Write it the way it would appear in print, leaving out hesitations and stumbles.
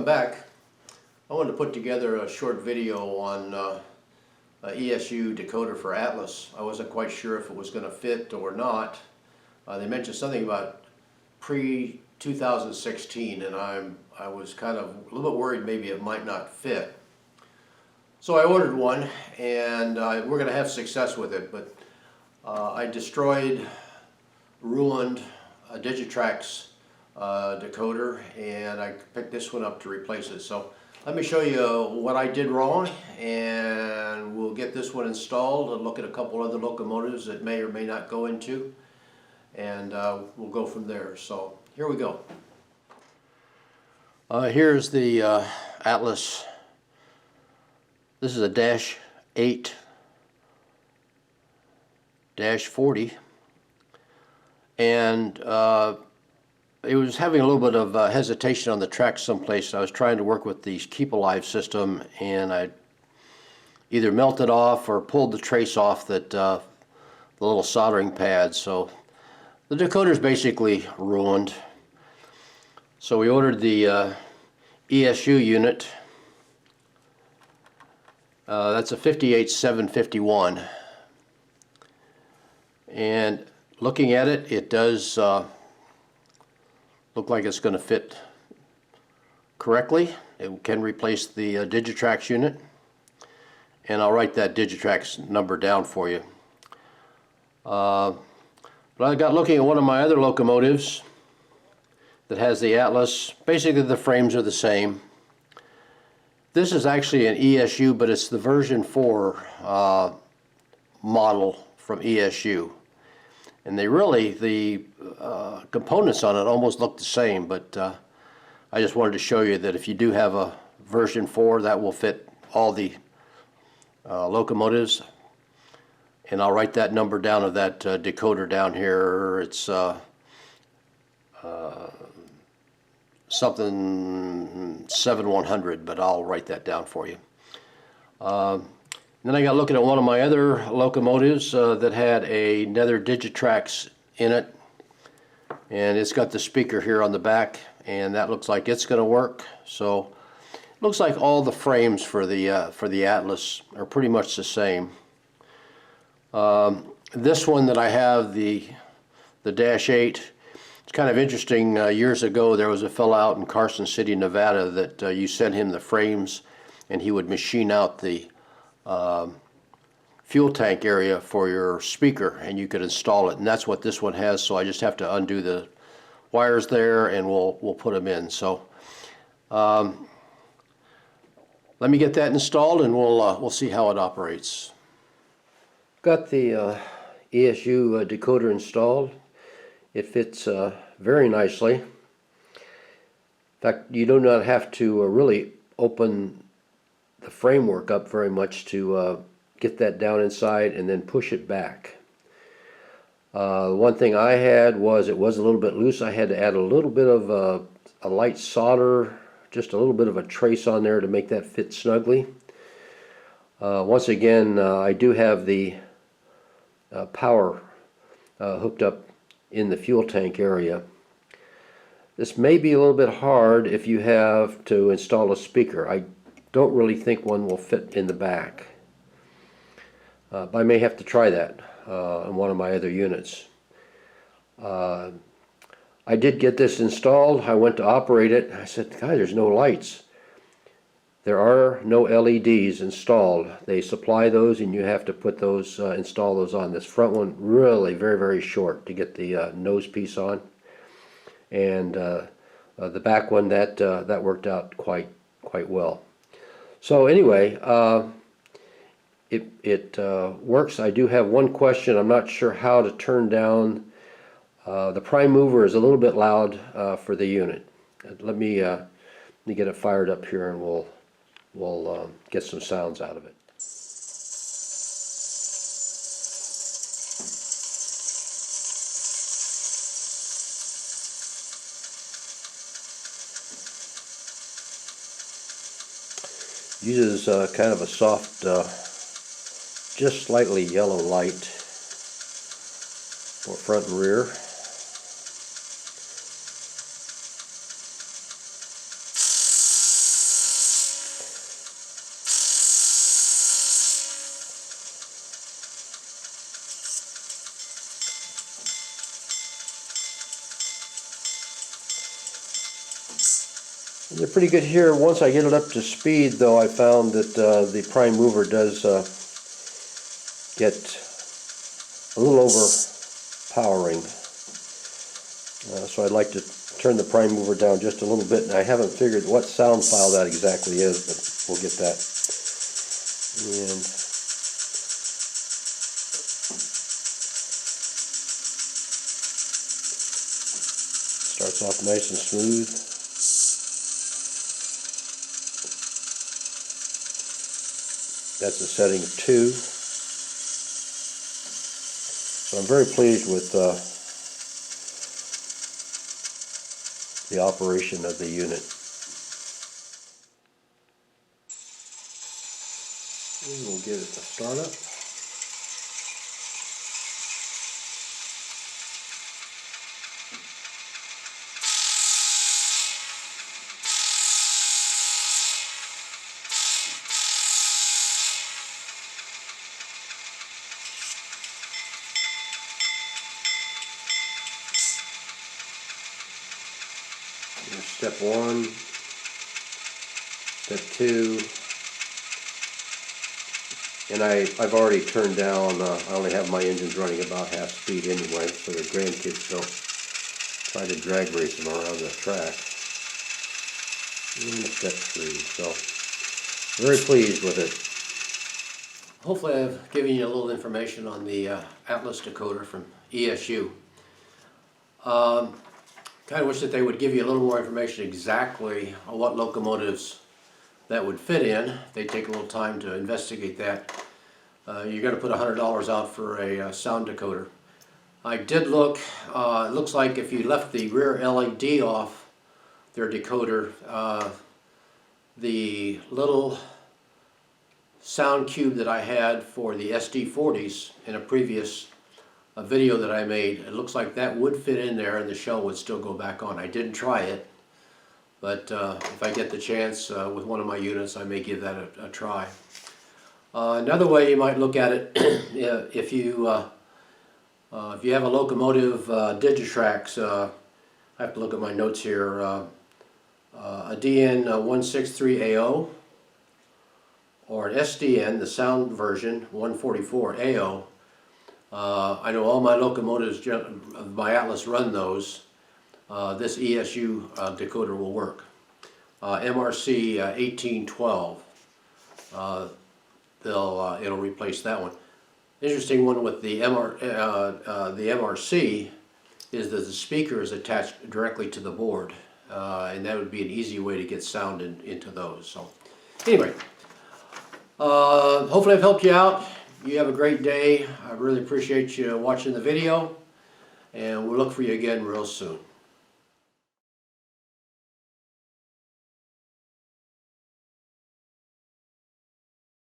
welcome back. I wanted to put together a short video on ESU decoder for Atlas. I wasn't quite sure if it was going to fit or not. They mentioned something about pre-2016, and I was kind of a little bit worried maybe it might not fit. So I ordered one, and we're going to have success with it, but I ruined a Digitrax decoder, and I picked this one up to replace it. So let me show you what I did wrong, and we'll get this one installed and look at a couple other locomotives that may or may not go into, and we'll go from there. So here we go. Here's the Atlas. This is a -8-40, and it was having a little bit of hesitation on the track someplace. I was trying to work with the Keep Alive system, and I either melted off or pulled the trace off the little soldering pad. So the decoder is basically ruined. So we ordered the ESU unit. That's a 58-751, and looking at it, it does look like it's going to fit correctly. It can replace the Digitrax unit, and I'll write that Digitrax number down for you. But I got looking at one of my other locomotives that has the Atlas. Basically the frames are the same. This is actually an ESU, but it's the version 4 model from ESU. And the components on it almost look the same, but I just wanted to show you that if you do have a version 4, that will fit all the locomotives. And I'll write that number down of that decoder down here. It's something 7100, but I'll write that down for you. Then I got looking at one of my other locomotives that had another Digitrax in it, and it's got the speaker here on the back, and that looks like it's going to work. So it looks like all the frames for the Atlas are pretty much the same. This one that I have, the -8, it's kind of interesting. Years ago there was a fellow out in Carson City, Nevada, that you sent him the frames and he would machine out the fuel tank area for your speaker, and you could install it, and that's what this one has. So I just have to undo the wires there, and we'll put them in. So let me get that installed, and we'll see how it operates. Got the ESU decoder installed. It fits very nicely. In fact, you do not have to really open the framework up very much to get that down inside and then push it back. One thing I had was it was a little bit loose. I had to add a little bit of a light solder, just a little bit of a trace on there to make that fit snugly. Once again, I do have the power hooked up in the fuel tank area. This may be a little bit hard if you have to install a speaker. I don't really think one will fit in the back. But I may have to try that on one of my other units. I did get this installed. I went to operate it. I said, God, there's no lights. There are no LEDs installed. They supply those, and you have to put those, install those on. This front one really very, very short to get the nose piece on, and the back one that worked out quite well. So anyway, it works. I do have one question. I'm not sure how to turn down. The prime mover is a little bit loud for the unit. Let me get it fired up here, and we'll get some sounds out of it. Uses kind of a soft, just slightly yellow light for front and rear. They're pretty good here. Once I get it up to speed, though, I found that the prime mover does get a little overpowering. So I'd like to turn the prime mover down just a little bit, and I haven't figured what sound file that exactly is, but we'll get that. And starts off nice and smooth. That's a setting of 2. So I'm very pleased with the operation of the unit. And we'll give it a startup. Here's step 1, step 2, and I've already turned down, I only have my engines running about half speed anyway, so the grandkids don't try to drag race them around the track. And step 3, so very pleased with it. Hopefully I've given you a little information on the Atlas decoder from ESU. Kind of wish that they would give you a little more information exactly on what locomotives that would fit in. They take a little time to investigate that. You're going to put $100 out for a sound decoder. I did look, it looks like if you left the rear LED off their decoder, the little sound cube that I had for the SD40s in a previous video that I made, it looks like that would fit in there and the shell would still go back on. I didn't try it, but if I get the chance with one of my units, I may give that a try. Another way you might look at it, if you have a locomotive Digitrax, I have to look at my notes here, a DN163AO or an SDN, the sound version 144AO. I know all my locomotives, my Atlas run those. This ESU decoder will work. MRC 1812. It'll replace that one. Interesting one with the MRC is that the speaker is attached directly to the board, and that would be an easy way to get sound into those. So, anyway, hopefully I've helped you out. You have a great day. I really appreciate you watching the video, and we'll look for you again real soon.